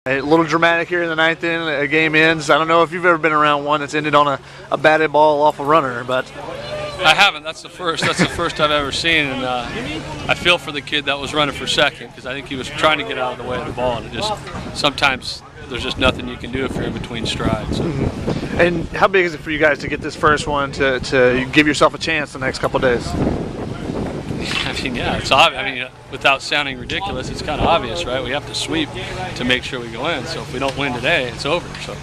A little dramatic here in the ninth inning. A game ends. I don't know if you've ever been around one that's ended on a batted ball off a runner, but I haven't. That's the first. That's the first I've ever seen, and I feel for the kid that was running for second because I think he was trying to get out of the way of the ball, and it just sometimes there's just nothing you can do if you're in between strides. So. And how big is it for you guys to get this first one to give yourself a chance the next couple of days? I mean, yeah, it's obvious. I mean, without sounding ridiculous, it's kind of obvious, right? We have to sweep to make sure we go in. So if we don't win today, it's over. So,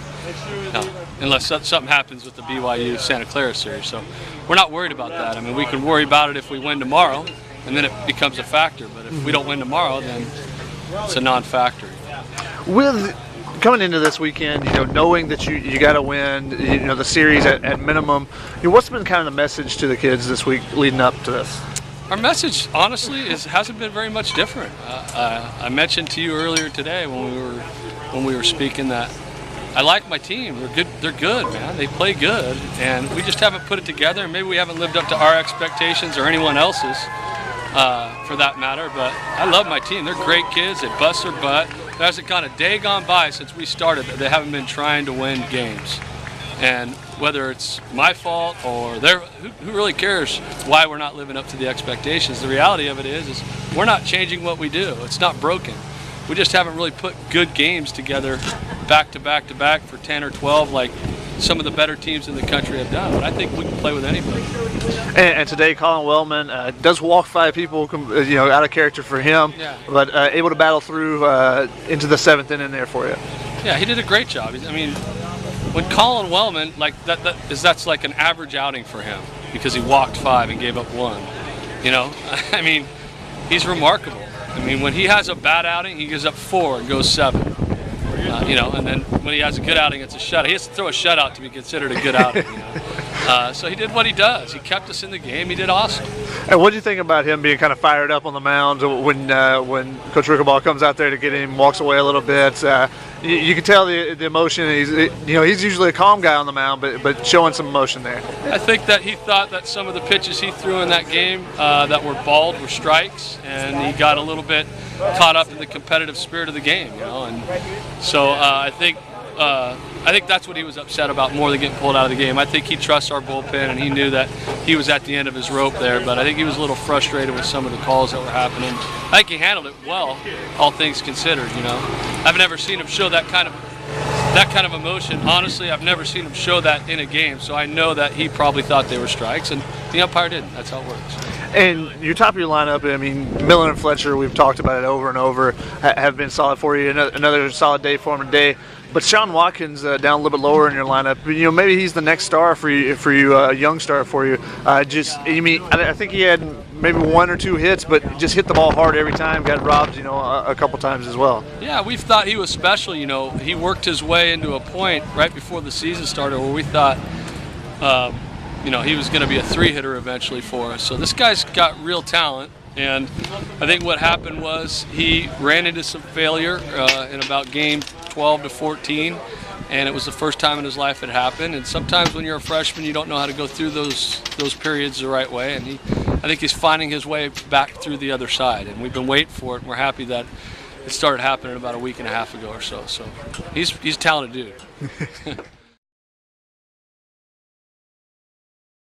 unless something happens with the BYU Santa Clara series, so we're not worried about that. I mean, we can worry about it if we win tomorrow, and then it becomes a factor. But if we don't win tomorrow, then it's a non-factor. With coming into this weekend, knowing that you got to win, the series at minimum, what's been kind of the message to the kids this week leading up to this? Our message, honestly, hasn't been very much different. I mentioned to you earlier today when we were speaking that I like my team. They're good, man. They play good, and we just haven't put it together. And maybe we haven't lived up to our expectations or anyone else's, for that matter. But I love my team. They're great kids. They bust their butt. There hasn't gone a day gone by since we started that they haven't been trying to win games. And whether it's my fault or who really cares why we're not living up to the expectations? The reality of it is we're not changing what we do. It's not broken. We just haven't really put good games together back to back to back for 10 or 12 like some of the better teams in the country have done. But I think we can play with anybody. And today, Colin Wellman does walk 5 people, out of character for him, yeah. But able to battle through into the 7th inning there for you. Yeah, he did a great job. I mean, when Colin Wellman, like that's like an average outing for him because he walked 5 and gave up 1. I mean, he's remarkable. I mean, when he has a bad outing, he gives up 4 and goes 7. And then when he has a good outing, it's a shutout. He has to throw a shutout to be considered a good outing. So he did what he does. He kept us in the game. He did awesome. And what do you think about him being kind of fired up on the mound when Coach Rickleball comes out there to get him, walks away a little bit? You can tell the emotion. He's usually a calm guy on the mound, but showing some emotion there. I think that he thought that some of the pitches he threw in that game that were balled were strikes, and he got a little bit caught up in the competitive spirit of the game. And so I think that's what he was upset about more than getting pulled out of the game. I think he trusts our bullpen, and he knew that he was at the end of his rope there. But I think he was a little frustrated with some of the calls that were happening. I think he handled it well, all things considered. I've never seen him show that kind of emotion. Honestly, I've never seen him show that in a game. So I know that he probably thought they were strikes, and the umpire didn't. That's how it works. And your top of your lineup, I mean, Millen and Fletcher, we've talked about it over and over, have been solid for you. Another solid day for him today. But Sean Watkins down a little bit lower in your lineup. Maybe he's the next star for you, a young star for you. I think he had maybe 1 or 2 hits, but just hit the ball hard every time. Got robbed, a couple times as well. Yeah, we've thought he was special. He worked his way into a point right before the season started where we thought, he was going to be a 3-hitter eventually for us. So this guy's got real talent. And I think what happened was he ran into some failure in about game 12 to 14, and it was the first time in his life it happened. And sometimes when you're a freshman, you don't know how to go through those periods the right way. And I think he's finding his way back through the other side. And we've been waiting for it, and we're happy that it started happening about a week and a half ago or so. So he's a talented dude.